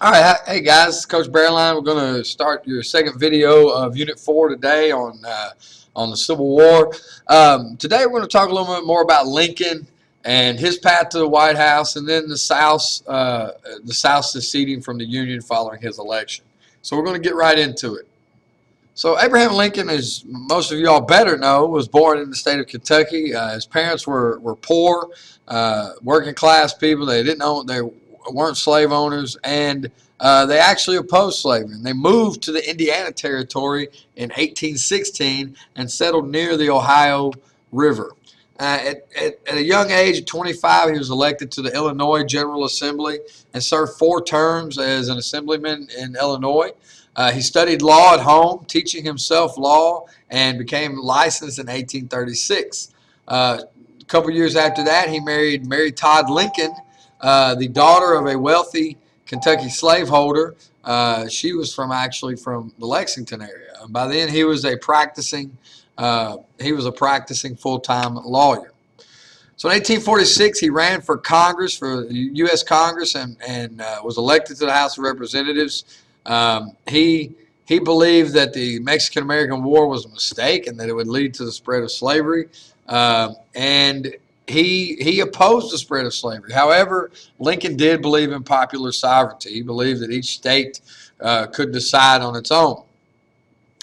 All right, hey guys, Coach Bearline. We're going to start your second video of Unit 4 today on the Civil War. Today we're going to talk a little bit more about Lincoln and his path to the White House, and then the South seceding from the Union following his election. So we're going to get right into it. So Abraham Lincoln, as most of y'all better know, was born in the state of Kentucky. His parents were poor, working class people. They didn't own, they weren't slave owners, and they actually opposed slavery. And they moved to the Indiana Territory in 1816 and settled near the Ohio River. At a young age, at 25, he was elected to the Illinois General Assembly and served 4 terms as an assemblyman in Illinois. He studied law at home, teaching himself law, and became licensed in 1836. A couple years after that, he married Mary Todd Lincoln, the daughter of a wealthy Kentucky slaveholder. She was actually from the Lexington area. By then, he was a practicing full-time lawyer. So in 1846, he ran for Congress, for the U.S. Congress, and was elected to the House of Representatives. He believed that the Mexican-American War was a mistake and that it would lead to the spread of slavery. And he opposed the spread of slavery. However, Lincoln did believe in popular sovereignty. He believed that each state could decide on its own.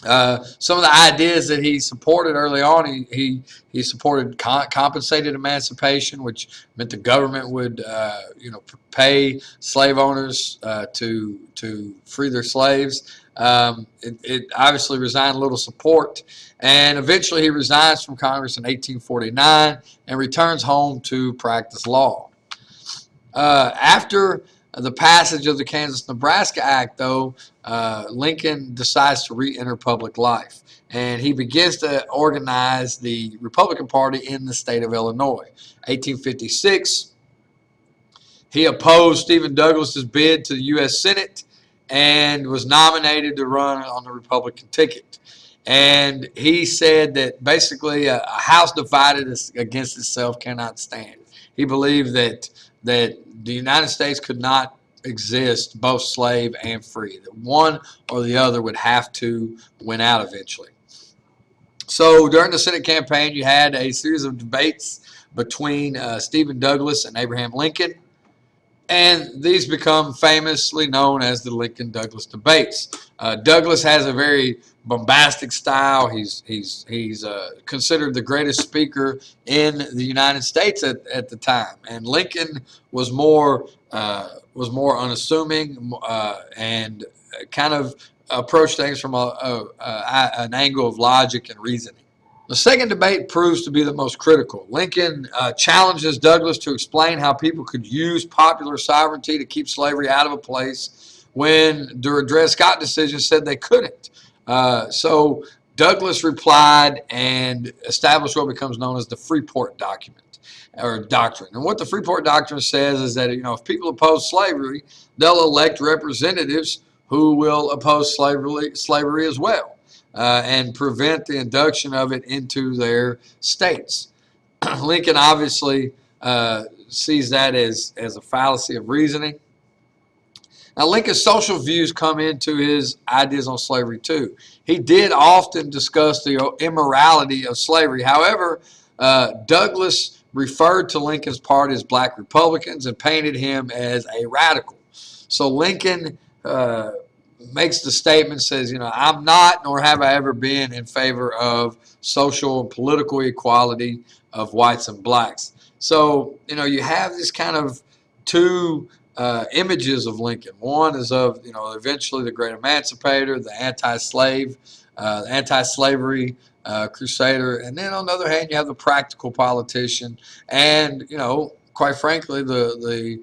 Some of the ideas that he supported early on, he supported compensated emancipation, which meant the government would pay slave owners to free their slaves. It obviously resigned little support, and eventually he resigns from Congress in 1849 and returns home to practice law. After the passage of the Kansas-Nebraska Act, though, Lincoln decides to re-enter public life, and he begins to organize the Republican Party in the state of Illinois. 1856, he opposed Stephen Douglas's bid to the U.S. Senate and was nominated to run on the Republican ticket. And he said that basically a house divided against itself cannot stand. He believed that the United States could not exist both slave and free, that one or the other would have to win out eventually. So during the Senate campaign, you had a series of debates between Stephen Douglas and Abraham Lincoln, and these become famously known as the Lincoln-Douglas debates. Douglas has a very bombastic style. He's considered the greatest speaker in the United States at the time, and Lincoln was more unassuming and kind of approached things from an angle of logic and reasoning. The second debate proves to be the most critical. Lincoln challenges Douglas to explain how people could use popular sovereignty to keep slavery out of a place when the Dred Scott decision said they couldn't. So Douglas replied and established what becomes known as the Freeport document or doctrine. And what the Freeport doctrine says is that if people oppose slavery, they'll elect representatives who will oppose slavery as well. And prevent the induction of it into their states. Lincoln obviously sees that as a fallacy of reasoning. Now, Lincoln's social views come into his ideas on slavery too. He did often discuss the immorality of slavery. However, Douglas referred to Lincoln's party as black Republicans and painted him as a radical. So Lincoln makes the statement, says, I'm not, nor have I ever been in favor of social and political equality of whites and blacks. So, you have this kind of two images of Lincoln. One is of, eventually the great emancipator, the anti-slavery crusader. And then on the other hand, you have the practical politician and, quite frankly, the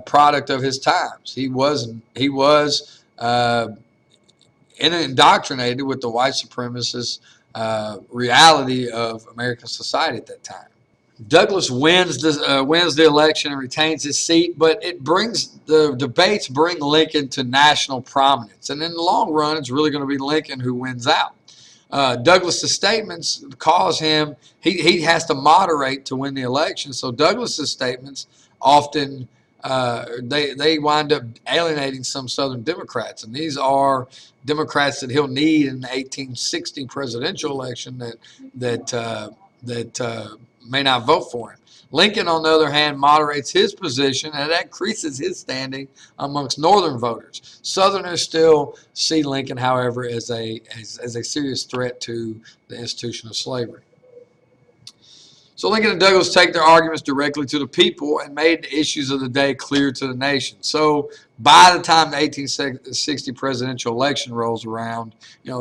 product of his times. He was indoctrinated with the white supremacist reality of American society at that time. Douglas wins the election and retains his seat, but the debates bring Lincoln to national prominence, and in the long run, it's really going to be Lincoln who wins out. Douglas's statements cause him he has to moderate to win the election, so Douglas's statements often they wind up alienating some Southern Democrats, and these are Democrats that he'll need in the 1860 presidential election that may not vote for him. Lincoln, on the other hand, moderates his position, and that increases his standing amongst Northern voters. Southerners still see Lincoln, however, as a serious threat to the institution of slavery. So Lincoln and Douglas take their arguments directly to the people and made the issues of the day clear to the nation. So by the time the 1860 presidential election rolls around,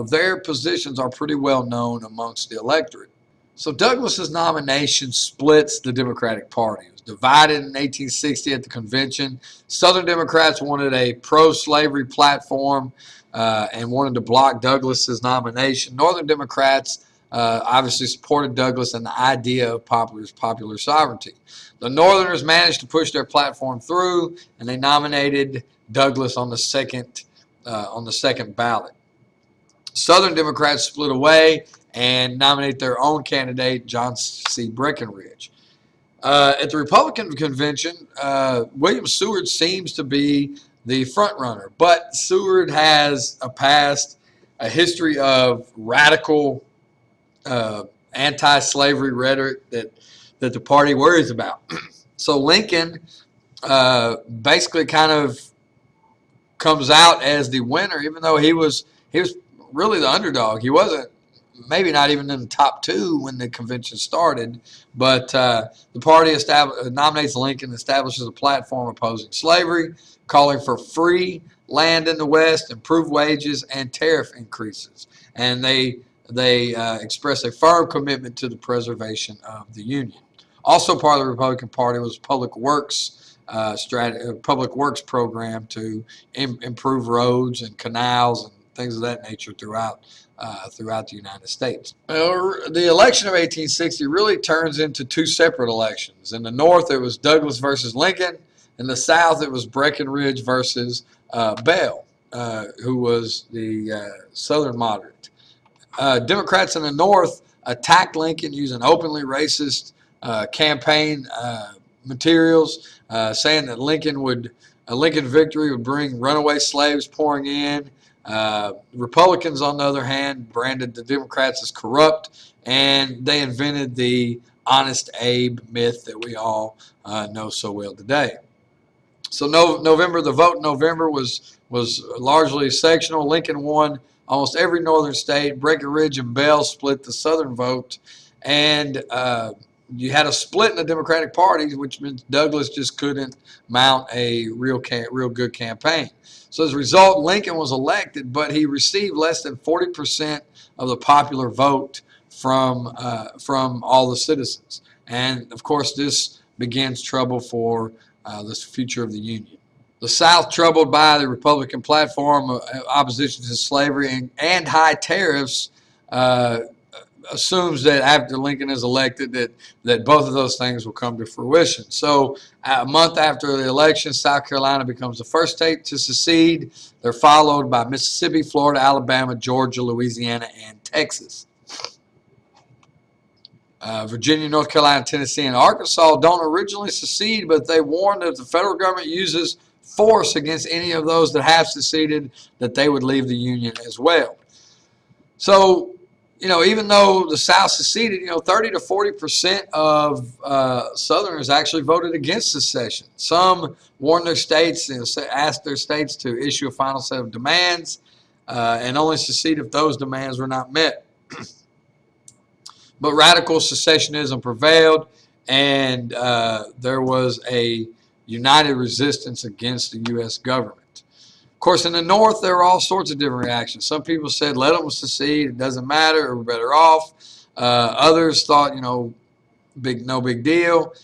their positions are pretty well known amongst the electorate. So Douglas's nomination splits the Democratic Party. It was divided in 1860 at the convention. Southern Democrats wanted a pro-slavery platform and wanted to block Douglas's nomination. Northern Democrats obviously supported Douglas and the idea of popular sovereignty. The Northerners managed to push their platform through, and they nominated Douglas on the second ballot. Southern Democrats split away and nominate their own candidate, John C. Breckinridge. At the Republican convention, William Seward seems to be the front runner, but Seward has a history of radical anti-slavery rhetoric that the party worries about. So Lincoln basically kind of comes out as the winner, even though he was really the underdog. He wasn't, maybe not even in the top two when the convention started, but the party nominates Lincoln, establishes a platform opposing slavery, calling for free land in the West, improved wages, and tariff increases. And they express a firm commitment to the preservation of the Union. Also part of the Republican Party was public works program to improve roads and canals and things of that nature throughout the United States. The election of 1860 really turns into two separate elections. In the North, it was Douglas versus Lincoln. In the South, it was Breckinridge versus Bell, who was the Southern moderate. Democrats in the North attacked Lincoln using openly racist campaign materials, saying that a Lincoln victory would bring runaway slaves pouring in. Republicans, on the other hand, branded the Democrats as corrupt, and they invented the Honest Abe myth that we all know so well today. So the vote in November was largely sectional. Lincoln won almost every northern state. Breckinridge and Bell split the southern vote, and you had a split in the Democratic Party, which means Douglas just couldn't mount a real good campaign. So as a result, Lincoln was elected, but he received less than 40% of the popular vote from all the citizens. And of course, this begins trouble for the future of the Union. The South, troubled by the Republican platform, opposition to slavery, and high tariffs, assumes that after Lincoln is elected that both of those things will come to fruition. So a month after the election, South Carolina becomes the first state to secede. They're followed by Mississippi, Florida, Alabama, Georgia, Louisiana, and Texas. Virginia, North Carolina, Tennessee, and Arkansas don't originally secede, but they warn that if the federal government uses force against any of those that have seceded, that they would leave the Union as well. So, even though the South seceded, 30 to 40% of Southerners actually voted against secession. Some warned their states, asked their states to issue a final set of demands and only secede if those demands were not met. But radical secessionism prevailed, and there was a united resistance against the U.S. government. Of course, in the North, there were all sorts of different reactions. Some people said, let them secede, it doesn't matter, we're better off. Others thought, no big deal,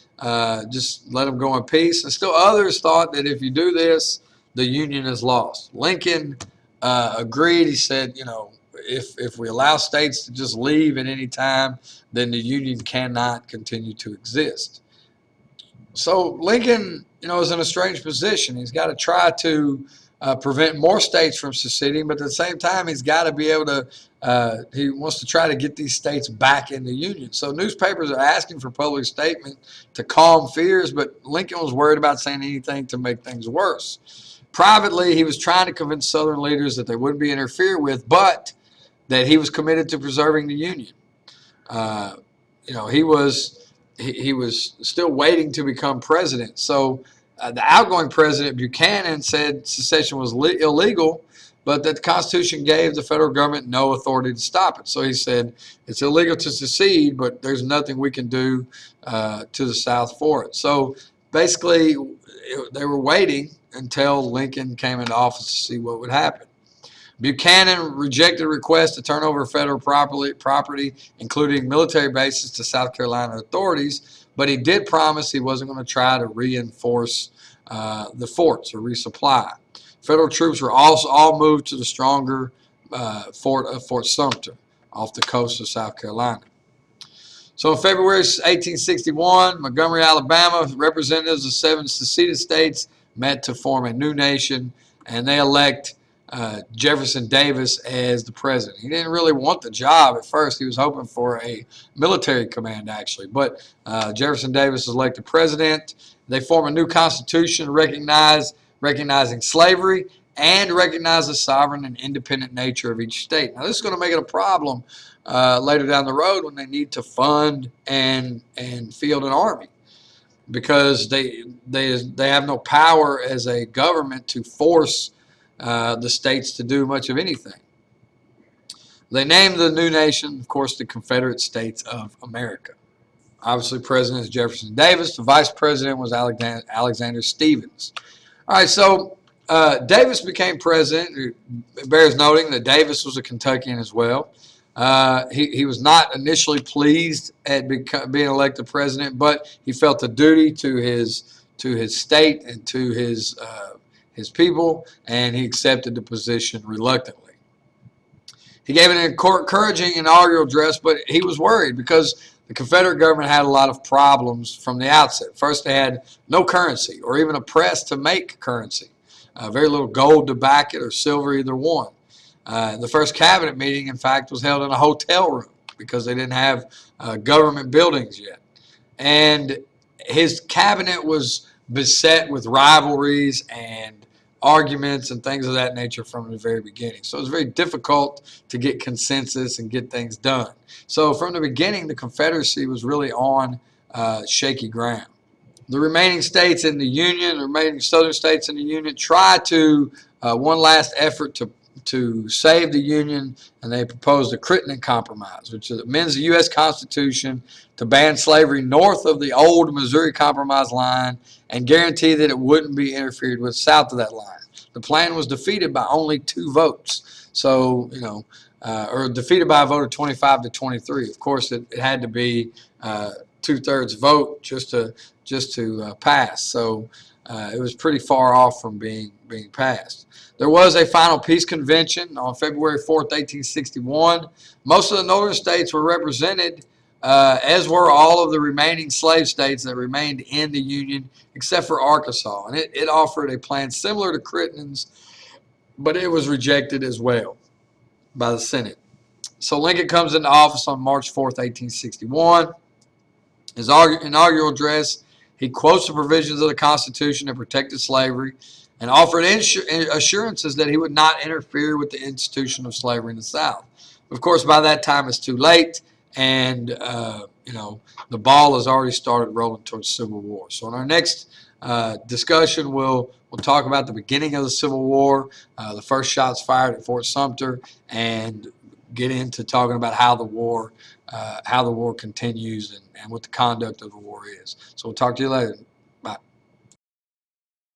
just let them go in peace. And still others thought that if you do this, the Union is lost. Lincoln agreed. He said, if we allow states to just leave at any time, then the Union cannot continue to exist. So Lincoln, is in a strange position. He's got to try to prevent more states from seceding, but at the same time, he's got to be able to, he wants to try to get these states back in the Union. So newspapers are asking for public statement to calm fears, but Lincoln was worried about saying anything to make things worse. Privately, he was trying to convince Southern leaders that they wouldn't be interfered with, but that he was committed to preserving the Union. He was still waiting to become president. So the outgoing president, Buchanan, said secession was illegal, but that the Constitution gave the federal government no authority to stop it. So he said it's illegal to secede, but there's nothing we can do to the South for it. So basically, they were waiting until Lincoln came into office to see what would happen. Buchanan rejected a request to turn over federal property, including military bases, to South Carolina authorities, but he did promise he wasn't going to try to reinforce the forts or resupply. Federal troops were also all moved to the stronger fort of Fort Sumter off the coast of South Carolina. So in February 1861, Montgomery, Alabama, representatives of 7 seceded states met to form a new nation, and they elect Jefferson Davis as the president. He didn't really want the job at first. He was hoping for a military command, actually. But Jefferson Davis was elected president. They form a new constitution recognizing slavery and recognize the sovereign and independent nature of each state. Now, this is going to make it a problem later down the road when they need to fund and field an army, because they have no power as a government to force the states to do much of anything. They named the new nation, of course, the Confederate States of America. Obviously, President is Jefferson Davis. The Vice President was Alexander Stephens. All right, so Davis became president. It bears noting that Davis was a Kentuckian as well. He was not initially pleased at being elected president, but he felt a duty to his state and to his people, and he accepted the position reluctantly. He gave an encouraging inaugural address, but he was worried because the Confederate government had a lot of problems from the outset. First, they had no currency or even a press to make currency. Very little gold to back it or silver, either one. The first cabinet meeting, in fact, was held in a hotel room because they didn't have government buildings yet. And his cabinet was beset with rivalries and arguments and things of that nature from the very beginning. So it was very difficult to get consensus and get things done. So from the beginning, the Confederacy was really on shaky ground. The remaining states in the Union, the remaining southern states in the Union, tried to one last effort to save the Union, and they proposed the Crittenden Compromise, which amends the U.S. Constitution to ban slavery north of the old Missouri Compromise line and guarantee that it wouldn't be interfered with south of that line. The plan was defeated by only 2 votes, so or defeated by a vote of 25 to 23. Of course, it had to be 2/3 vote just to pass. So it was pretty far off from being passed. There was a final peace convention on February 4th, 1861. Most of the northern states were represented, as were all of the remaining slave states that remained in the Union, except for Arkansas. And it offered a plan similar to Crittenden's, but it was rejected as well by the Senate. So Lincoln comes into office on March 4th, 1861. His inaugural address, he quotes the provisions of the Constitution that protected slavery and offered assurances that he would not interfere with the institution of slavery in the South. Of course, by that time, it's too late, and the ball has already started rolling towards Civil War. So in our next discussion, we'll talk about the beginning of the Civil War, the first shots fired at Fort Sumter, and get into talking about how the war continues and what the conduct of the war is. So we'll talk to you later.